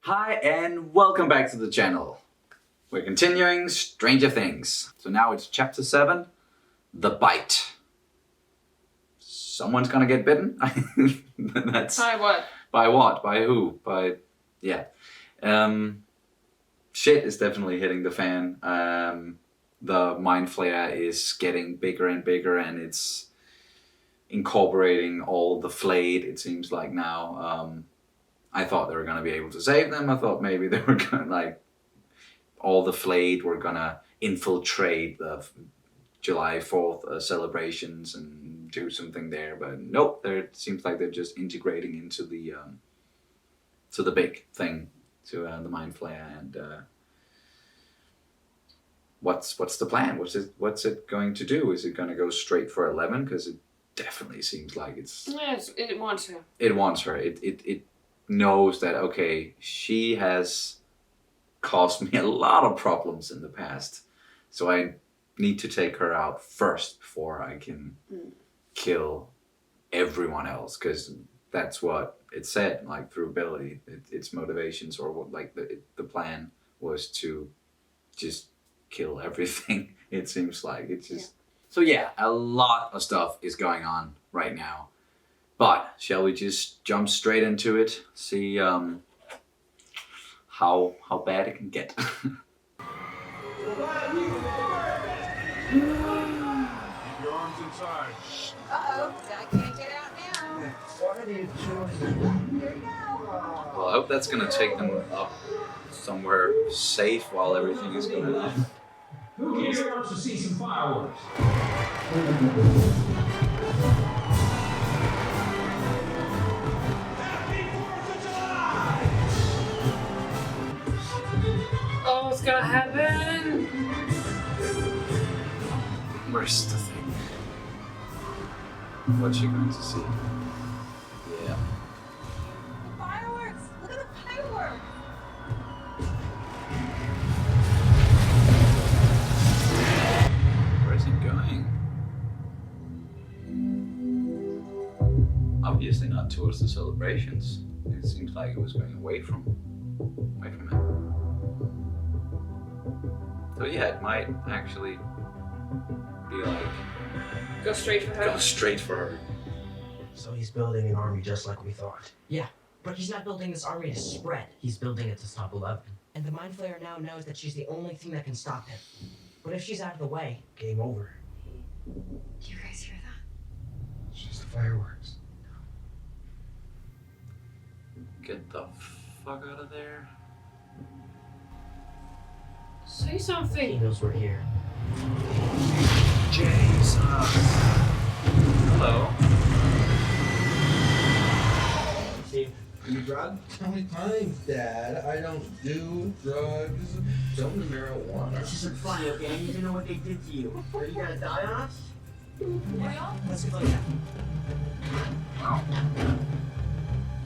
Hi and welcome back to the channel. We're continuing Stranger Things. So now it's chapter 7, The Bite. Someone's gonna get bitten? That's... By what? By what? By who? Yeah. Shit is definitely hitting the fan. The Mind Flayer is getting bigger and bigger and it's incorporating all the flayed, it seems like now. I thought they were going to be able to save them. I thought maybe they were going to, like, all the flayed were going to infiltrate the July 4th celebrations and do something there. But nope, it seems like they're just integrating into the to the big thing, to the Mind Flayer. And what's the plan? What's it going to do? Is it going to go straight for 11? Because it definitely seems like it's... Yes, it wants her. It wants her. It knows that, okay, she has caused me a lot of problems in the past, so I need to take her out first before I can kill everyone else, because that's what it said, like, through Billy, its motivations, or what, like, the plan was to just kill everything. It seems like it's just... So yeah, a lot of stuff is going on right now. But shall we just jump straight into it? See how bad it can get. Keep your arms inside. Uh-oh, I can't get out now. What are you doing? Here you go. Well, I hope that's gonna take them up somewhere safe while everything is going on. Who here wants to see some fireworks? Oh, what's gonna happen? Where's the thing? What's you going to see? Yeah. Fireworks! Look at the fireworks! Where's it going? Obviously not towards the celebrations. It seems like it was going away from it. So yeah, it might actually be like... Go straight for her. Go straight for her. So he's building an army just like we thought. Yeah, but he's not building this army to spread. He's building it to stop 11. And the Mind Flayer now knows that she's the only thing that can stop him. But if she's out of the way, Game over. Do you guys hear that? It's just the fireworks. Get the fuck out of there. Say he something. knows we're here. Jesus. Hello. Steve, You drugged? How many times, Dad? I don't do drugs. It's only marijuana. this isn't funny, okay? I need to know what they did to you. Are you gonna die on us? Let's go like that. Wow.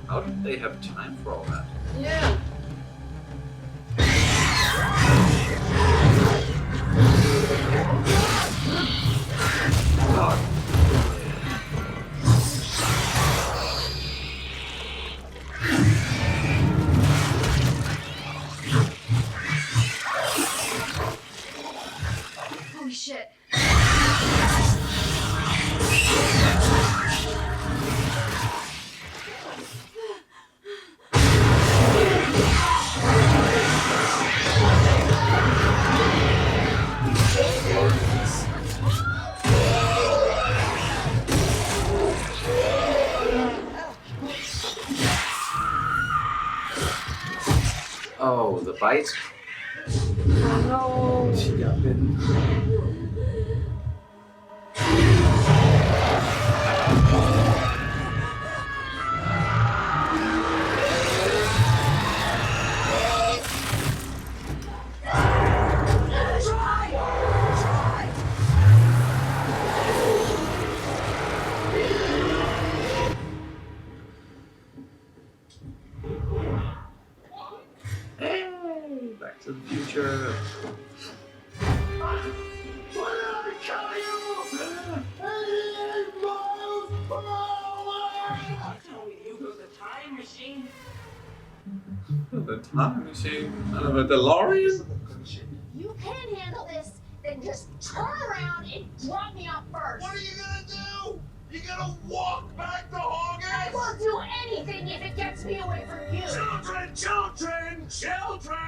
How did they have time for all that? Yeah. God. Holy shit. Oh, the bite? Oh no. She got bitten. Back to the future. of a time machine? Out of a DeLorean? You can handle this, then just turn around and drop me off first. What are you gonna do? You gonna walk back to August? I will do anything if it gets me away from you. Children, children, children!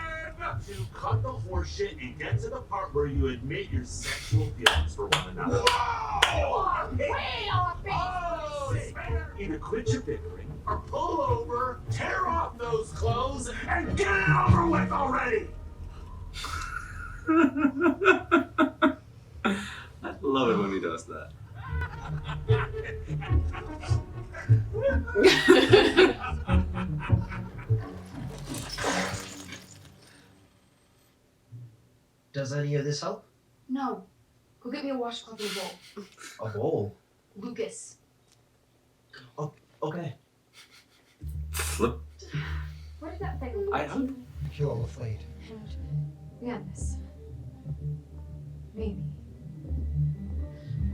To cut the horse shit and get to the part where you admit your sexual feelings for one another. You are way off base. Oh, it's better either quit your bickering or pull over, tear off those clothes, and get it over with already! I love it when he does that. Does any of this help? No. Go get me a washcloth and a bowl. A bowl. Lucas. Okay. Flip. Where did that thing I don't. Kill him afraid. And we got this. Maybe.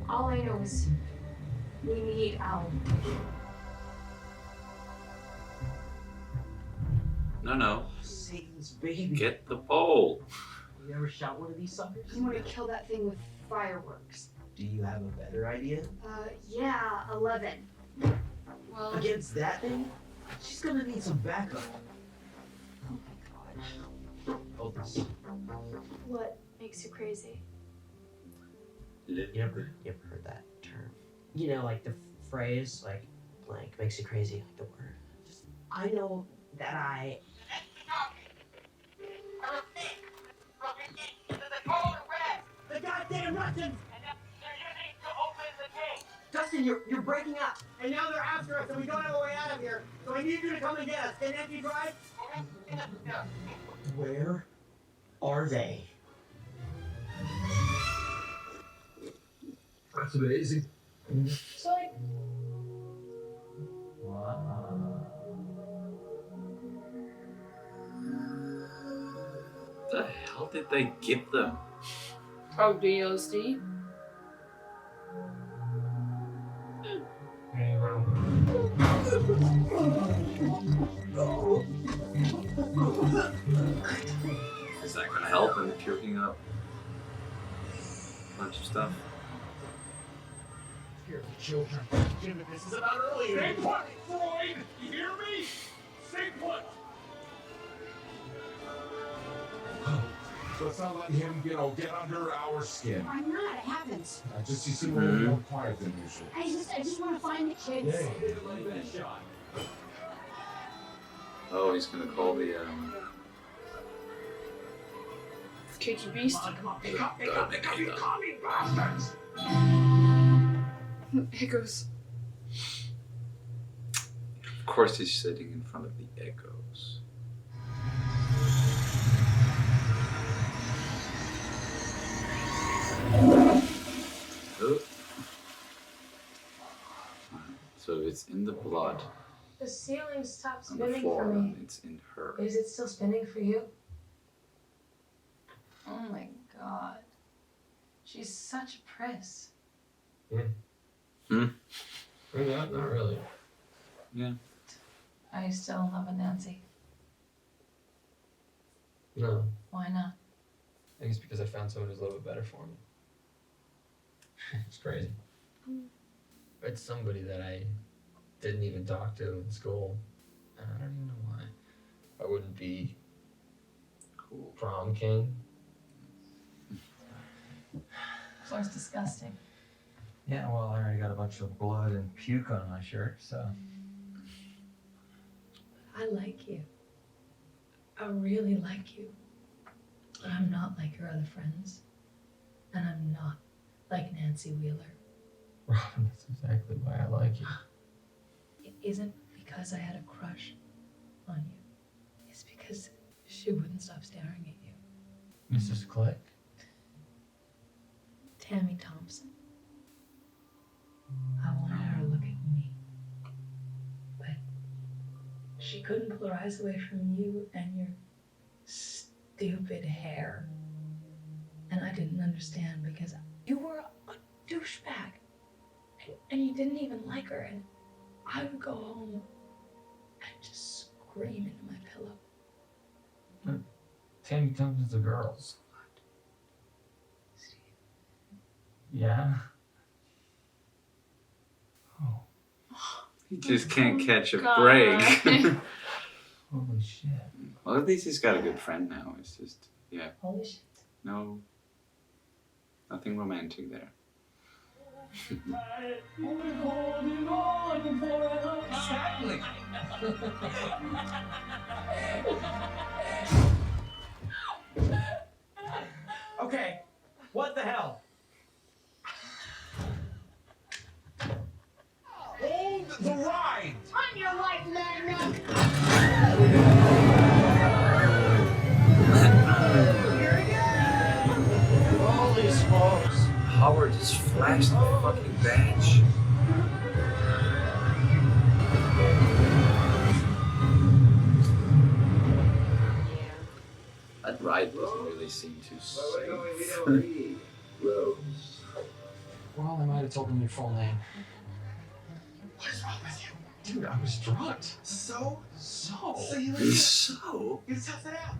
All I know is we need Al. No. Satan's baby. Get the bowl. You ever shot one of these suckers? You want to kill that thing with fireworks. Do you have a better idea? Yeah, 11. Well, Against that thing? She's gonna need some backup. Oh my god. Oh, this. What makes you crazy? You ever heard that term? You know, like the phrase, like, blank makes you crazy, like the word. Just, I know that I. The goddamn Russians! Dustin, you're breaking up. And now they're after us, and we don't have a way out of here. So I need you to come and get us. Can Empty drive? Where are they? That's amazing. So, like, The hell did they give them? probably LSD. Is that gonna help in puking up a bunch of stuff? Here, the children. Jim, this is about earlier. Stay put, Freud! You hear me? Stay put! Let's not let him, get under our skin. I'm not. I haven't. I just you seem a little more quiet than usual. I just want to find the kids. Oh, he's gonna call the Kiki Beast. Come on, pick up, you commie bastards! Echoes. Of course he's sitting in front of the echoes. Oh. So it's in the blood The ceiling stopped on the spinning floor for me. and it's in her. Is it still spinning for you? Oh my god. She's such a press. Hmm? Not really. Yeah. Are you still in love with Nancy? No. Why not? I think it's because I found someone who's a little bit better for me. It's crazy. It's somebody that I didn't even talk to in school. And I don't even know why. I wouldn't be Cool. prom king. Floor's disgusting. Yeah, well, I already got a bunch of blood and puke on my shirt, so. I like you. I really like you. But I'm not like your other friends. And I'm not like Nancy Wheeler. Robin, that's exactly why I like you. It isn't because I had a crush on you. It's because she wouldn't stop staring at you. Mrs. Click? Tammy Thompson. I wanted her to look at me. But she couldn't pull her eyes away from you and your stupid hair. And I didn't understand because you were a douchebag. And you didn't even like her. And I would go home and just scream into my pillow. Tammy Thompson's the girls. Yeah. Oh. He just can't catch a God. break. Holy shit. Well, at least he's got a good friend now. It's just, yeah. Holy shit. No, nothing romantic there. Exactly. Okay, what the hell? Hold the ride! On your life, madman! Holy smokes. Howard just flashed the fucking badge. That ride doesn't really seem too safe. Well, I might have told him your full name. What is wrong with you? Dude, I was drugged. So So? you leave. So? You tough it out.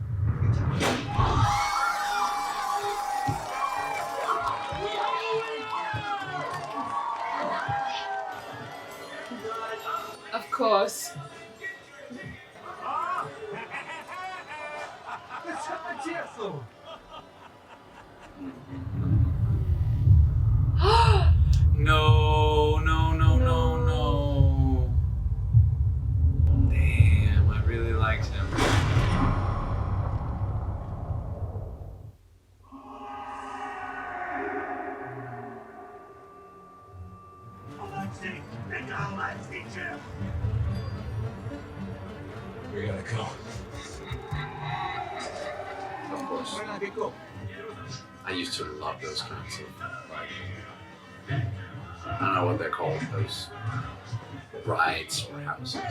Of course. Let's have a tear flu. No, no, no, no, no. Damn, I really liked him. Alexi, they got Alexi, Jim. We gotta go. Of course. Where did I go? I used to love those kinds of, like, I don't know what they're called, those brides or houses.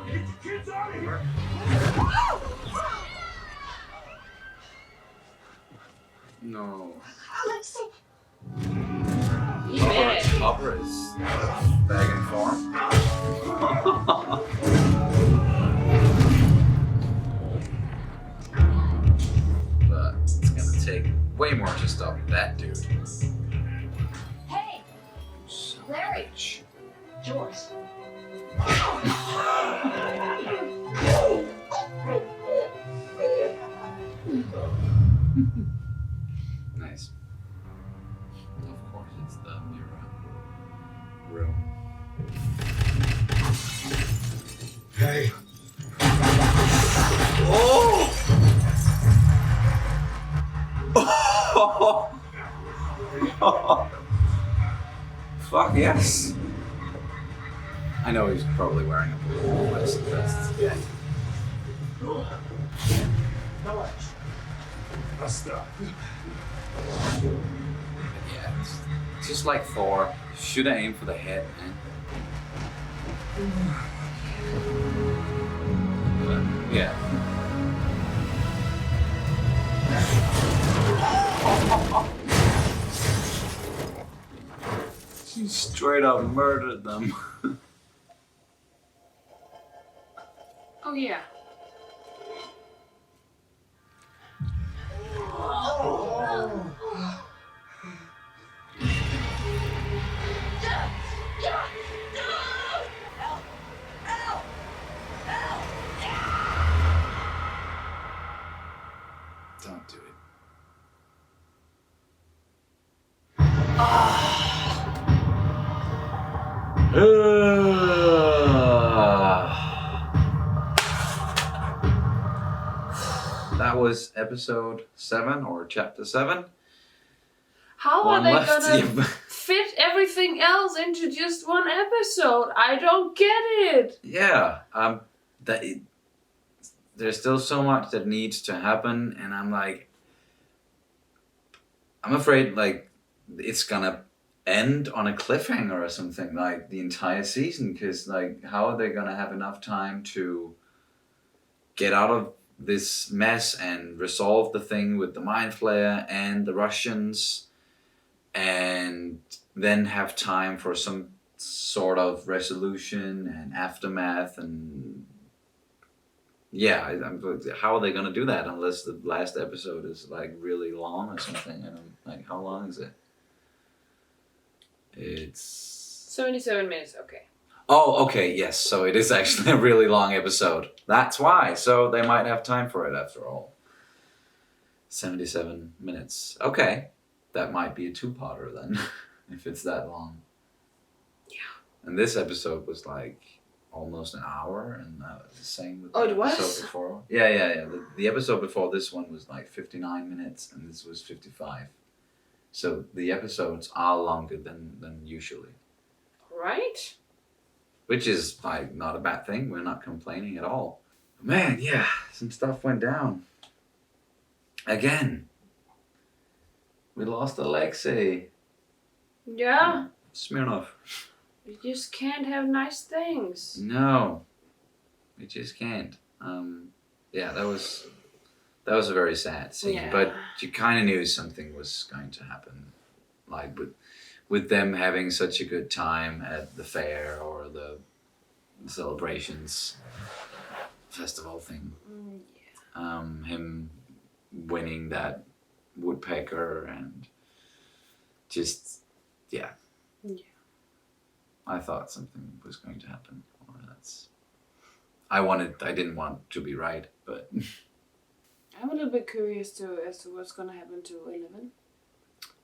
Get your kids out of here. No. Alexi! Opera is back in form. But it's gonna take way more to stop that dude. Hey! Larry! George. Nice. Of course, it's the mirror room. Hey. Oh! Oh! Fuck yes! I know he's probably wearing a blue vest. Yeah. Stop. Yeah, it's just like Thor. Should have aimed for the head, man. But, yeah. She straight up murdered them. Oh yeah. Don't do it. That was episode 7 or chapter 7. How One are they left. gonna fit everything else into just one episode? I don't get it. Yeah, there's still so much that needs to happen, and I'm afraid like it's gonna end on a cliffhanger or something, like the entire season, because like how are they gonna have enough time to get out of this mess and resolve the thing with the Mind Flayer and the Russians, and then have time for some sort of resolution and aftermath and Yeah, how are they gonna do that unless the last episode is like really long or something? And I'm like, how long is it? It's 77 minutes. Okay. Oh, okay, yes. So it is actually a really long episode. That's why. So they might have time for it after all. 77 minutes. Okay, that might be a two-parter then, if it's that long. Yeah. And this episode was like almost an hour, and the same with Oh, the it was? episode before. Yeah. The episode before this one was like 59 minutes, and this was 55. So the episodes are longer than usually. Right. Which is like not a bad thing. We're not complaining at all. Man, yeah, some stuff went down. Again. We lost Alexei. Yeah. Smirnov. You just can't have nice things. No. We just can't. Yeah, that was a very sad scene. Yeah. But you kind of knew something was going to happen. Like with them having such a good time at the fair or the celebrations festival thing. Him winning that woodpecker and just yeah. I thought something was going to happen. I didn't want to be right, but I'm a little bit curious as to what's gonna happen to 11.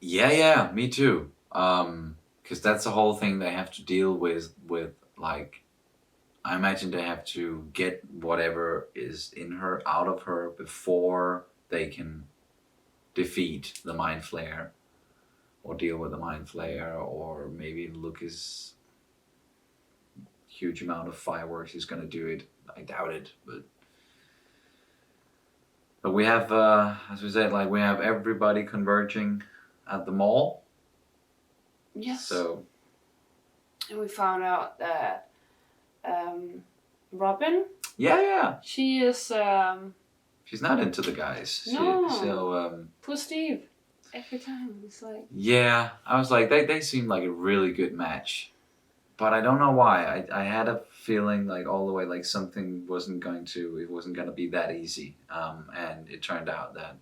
yeah, me too. Because that's the whole thing they have to deal with like, I imagine they have to get whatever is in her out of her before they can defeat the Mind Flayer or deal with the Mind Flayer, or maybe Lucas' huge amount of fireworks is going to do it. I doubt it, but we have, as we said, like we have everybody converging at the mall. Yes. So. And we found out that Robin. Yeah. She is. She's not into the guys. No. So. Poor Steve. Every time it's like. Yeah, I was like, they seem like a really good match, but I don't know why. I had a feeling like all the way like something wasn't going to be that easy. And it turned out that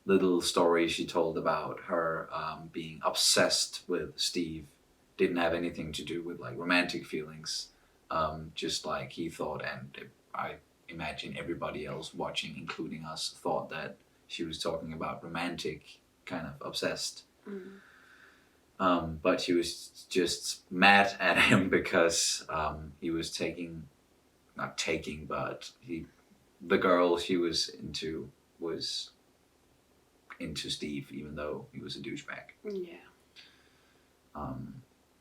little story she told about her being obsessed with Steve didn't have anything to do with like romantic feelings. Just like he thought, and I imagine everybody else watching, including us, thought that she was talking about romantic, kind of obsessed. But she was just mad at him because he was the girl she was into Steve, even though he was a douchebag. Yeah.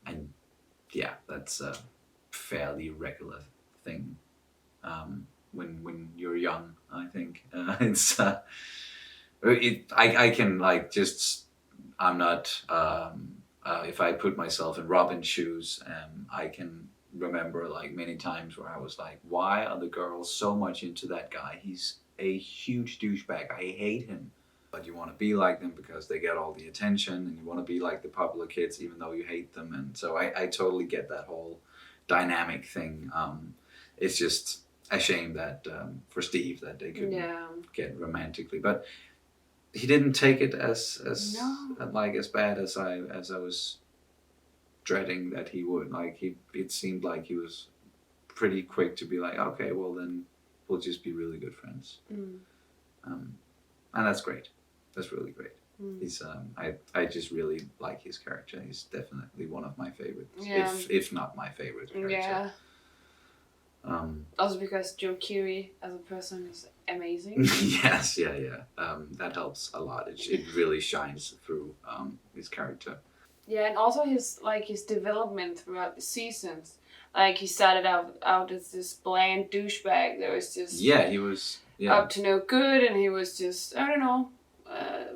And yeah, that's a fairly regular thing when you're young. I think it's I can like just I'm not if I put myself in Robin's shoes, I can remember like many times where I was like, why are the girls so much into that guy? He's a huge douchebag. I hate him. But you want to be like them because they get all the attention, and you want to be like the popular kids even though you hate them. And so I totally get that whole dynamic thing. It's just a shame that for Steve that they couldn't get romantically. But he didn't take it as bad as I was dreading that he would. Like it seemed like he was pretty quick to be like, okay, well then we'll just be really good friends. And that's great. That's really great. He's I just really like his character. He's definitely one of my favorites, if not my favorite character. Yeah. Also because Joe Keery as a person is amazing. Yes, yeah. That helps a lot. It really shines through his character. Yeah, and also his development throughout the seasons. Like he started out as this bland douchebag that was just he was up to no good, and he was just I don't know,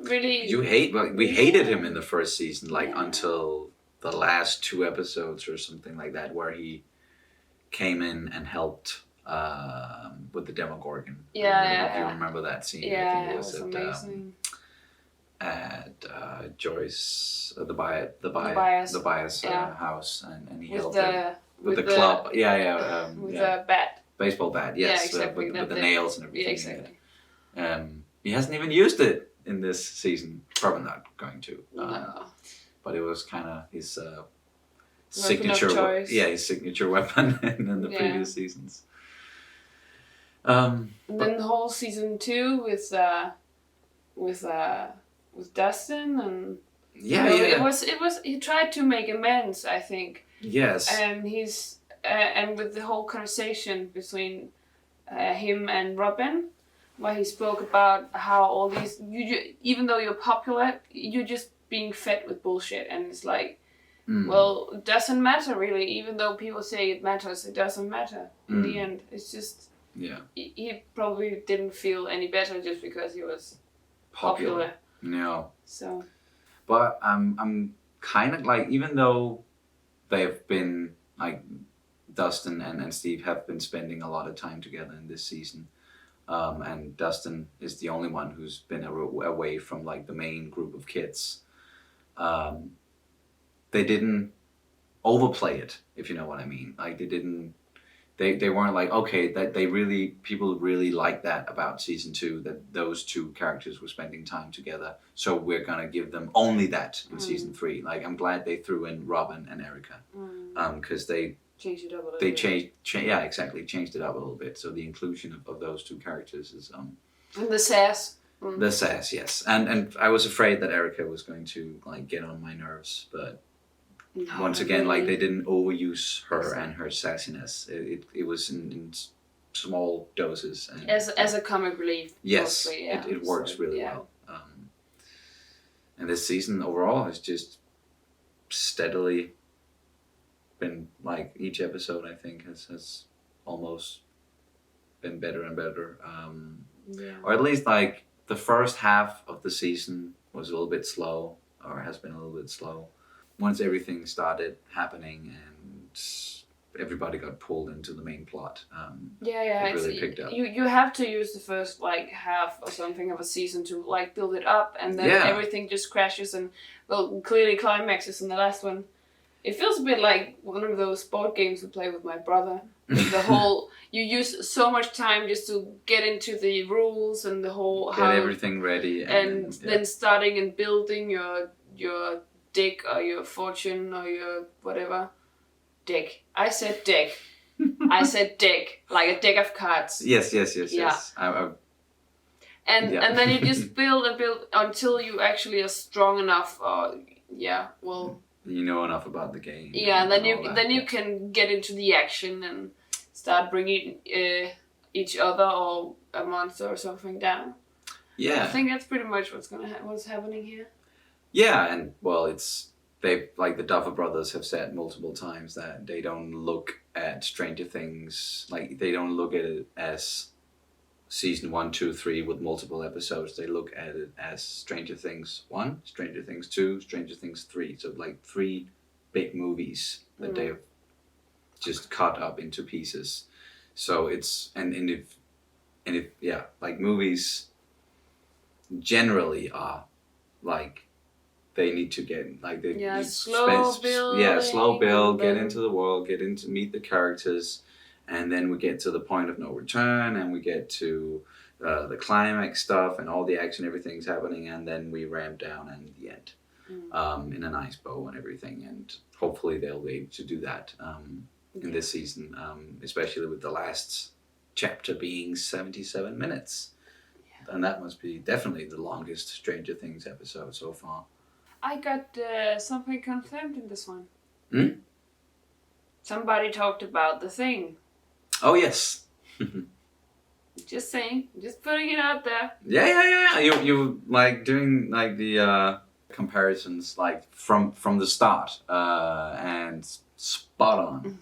really. We hated him in the first season, like until the last 2 episodes or something like that, where he came in and helped with the Demogorgon. If you remember that scene, Yeah, I think it was amazing. At Joyce, the Bias house, and he With helped the him with the club. with the bat. baseball bat. Yeah, Yes, exactly. with the nails and everything. Yeah, exactly. He hasn't even used it in this season. Probably not going to. No. But it was kind of his Weapon signature. of choice. His signature weapon in the previous seasons. And then the whole season 2 with Dustin and it was he tried to make amends, I think. Yes. And he's and with the whole conversation between him and Robin, where he spoke about how all these even though you're popular, you're just being fed with bullshit, and it's like, well, it doesn't matter really. Even though people say it matters, it doesn't matter in the end. It's just he probably didn't feel any better just because he was popular. No. So. But I'm kind of like, even though they've been like Dustin and Steve have been spending a lot of time together in this season, and Dustin is the only one who's been away from like the main group of kids. They didn't overplay it, if you know what I mean. Like they weren't like, okay, that people really like that about season 2, that those two characters were spending time together, so we're gonna give them only that in season 3. Like, I'm glad they threw in Robin and Erica, because they changed it up a little bit. Changed it up a little bit. So the inclusion of those two characters is and the sass. The sass, yes. And I was afraid that Erica was going to like get on my nerves, but once again, like, they didn't overuse her and her sassiness. It was in small doses. And, as a comic relief. Yes, mostly, it works really well. And this season overall has just steadily been, like, each episode I think has almost been better and better. Or at least like the first half of the season was a little bit slow, or has been a little bit slow. Once everything started happening and everybody got pulled into the main plot, it really picked up. You have to use the first like half or something of a season to like build it up, and then everything just crashes and, well, clearly climaxes in the last one. It feels a bit like one of those board games we play with my brother. The whole, you use so much time just to get into the rules and the whole get everything ready, and then starting and building your deck or your fortune or your whatever. Deck. I said deck. I said deck. Like a deck of cards. Yes. And then you just build and build until you actually are strong enough, you know enough about the game. Yeah, and then you can get into the action and start bringing each other or a monster or something down. Yeah. I think that's pretty much what's happening here. Yeah, and well, they like the Duffer Brothers have said multiple times that they don't look at Stranger Things, like, they don't look at it as season 1, 2, 3 with multiple episodes. They look at it as Stranger Things 1, Stranger Things 2, Stranger Things 3. So like 3 big movies that they've just cut up into pieces. So it's and if like, movies generally are like, they need to get like slow build, get into the world, meet the characters, and then we get to the point of no return, and we get to the climax stuff, and all the action, everything's happening, and then we ramp down in the end, in a nice bow and everything, and hopefully they'll be able to do that in this season, especially with the last chapter being 77 minutes. And that must be definitely the longest Stranger Things episode so far. I got something confirmed in this one. Somebody talked about The Thing. Oh, yes. Just saying. Just putting it out there. Yeah. You like doing like the comparisons like from the start, and spot on.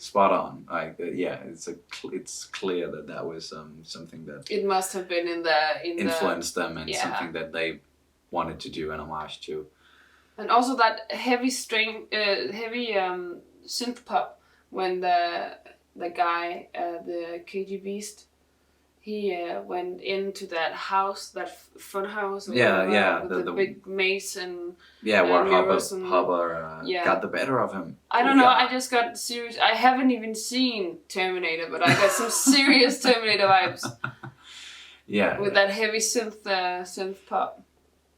Like it's clear that was something that it must have been influenced them, and something that they wanted to do an homage to. And also that heavy synth pop when the guy, the KG Beast, he went into that house, that fun house. Yeah, with the big maze and where mirrors and- Hubber got the better of him. I don't know. I just got serious. I haven't even seen Terminator, but I got some serious Terminator vibes. Yeah. With that heavy synth pop.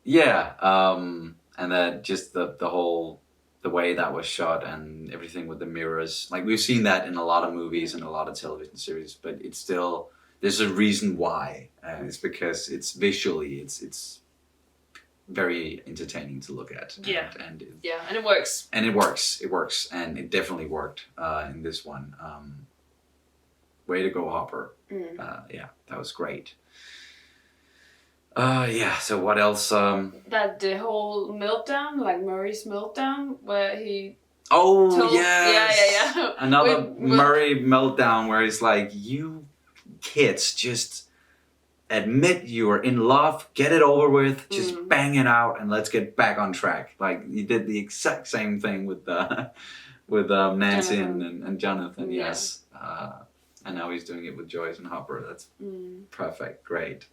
Yeah, and then just the way that was shot and everything with the mirrors. Like we've seen that in a lot of movies and a lot of television series, but it's still, there's a reason why. It's because it's visually, it's very entertaining to look at. Yeah. And it works. And it works, and it definitely worked in this one. Way to go, Hopper. Yeah, that was great. So what else? That the whole meltdown, like Murray's meltdown, where he... Oh, told, yes! Yeah. Another Murray meltdown where he's like, you kids, just admit you are in love, get it over with, just bang it out, and let's get back on track. Like, he did the exact same thing with Nancy Jonathan. and Jonathan, Yeah. yes. And now he's doing it with Joyce and Hopper. That's perfect, great.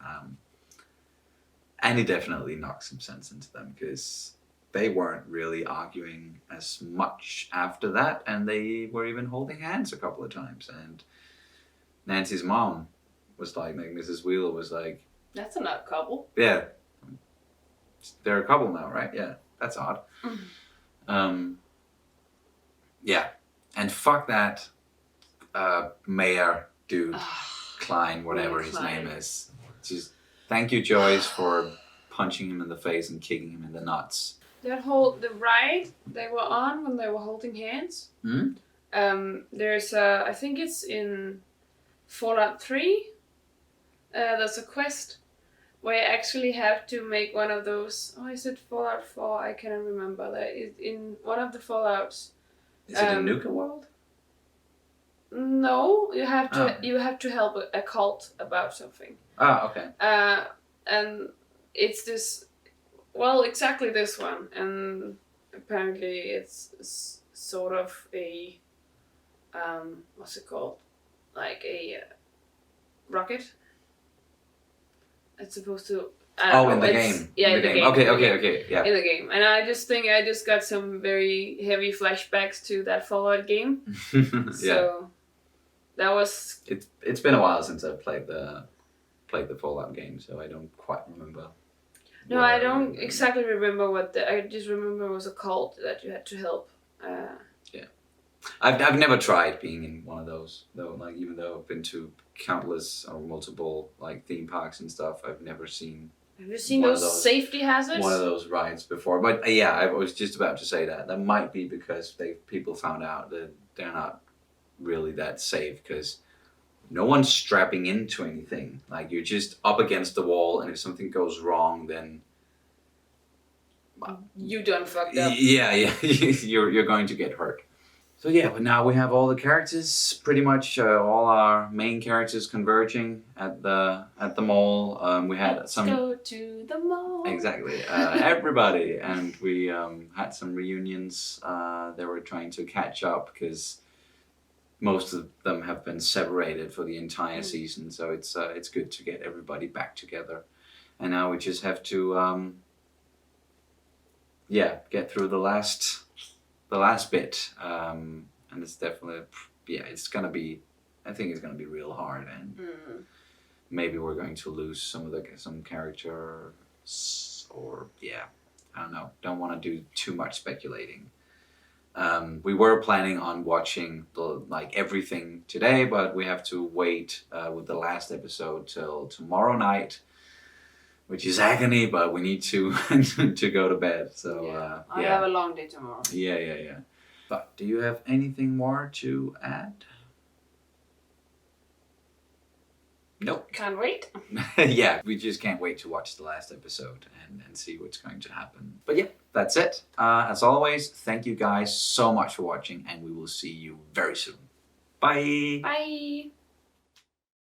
And he definitely knocked some sense into them because they weren't really arguing as much after that, and they were even holding hands a couple of times. And Nancy's mom was like Mrs. Wheeler was like, That's an odd couple. yeah, they're a couple now, right? Yeah, that's odd. Yeah, and fuck that mayor dude, Klein, whatever his name is. Just thank you, Joyce, for punching him in the face and kicking him in the nuts. The ride they were on when they were holding hands. There's I think it's in Fallout 3. There's a quest where you actually have to make one of those. Oh, is it Fallout 4? I cannot remember. That is in one of the Fallouts. Is it in Nuka World? No, you have to help a cult about something. Ah, okay. And it's this, well, exactly this one, and apparently it's sort of a, what's it called? Like a rocket. It's supposed to. In the game. Yeah, in the game. Okay, yeah. In the game, and I just think I just got some very heavy flashbacks to that Fallout game. So that was. It's been a while since I've played the Fallout game, so I don't quite remember. No, I don't exactly remember I just remember it was a cult that you had to help. Yeah, I've never tried being in one of those though. Like even though I've been to countless or multiple like theme parks and stuff, I've never seen. Have you seen those safety hazards? One of those rides before, but yeah, I was just about to say that might be because people found out that they're not really that safe because no one's strapping into anything. Like you're just up against the wall, and if something goes wrong, then you done fucked up. Yeah, you're going to get hurt. So yeah, but now we have all the characters, pretty much all our main characters converging at the mall. We had Let's go to the mall. Exactly, everybody, and we had some reunions. They were trying to catch up because most of them have been separated for the entire season. So it's good to get everybody back together, and now we just have to get through the last bit, and it's definitely it's gonna be, I think it's gonna be real hard, and maybe we're going to lose some characters, or I don't know, don't want to do too much speculating. We were planning on watching everything today, but we have to wait with the last episode till tomorrow night, which is agony, but we need to to go to bed. So I have a long day tomorrow. Yeah. But do you have anything more to add? Nope. Can't wait. Yeah, we just can't wait to watch the last episode and see what's going to happen. But yeah, that's it. As always, thank you guys so much for watching, and we will see you very soon. Bye. Bye.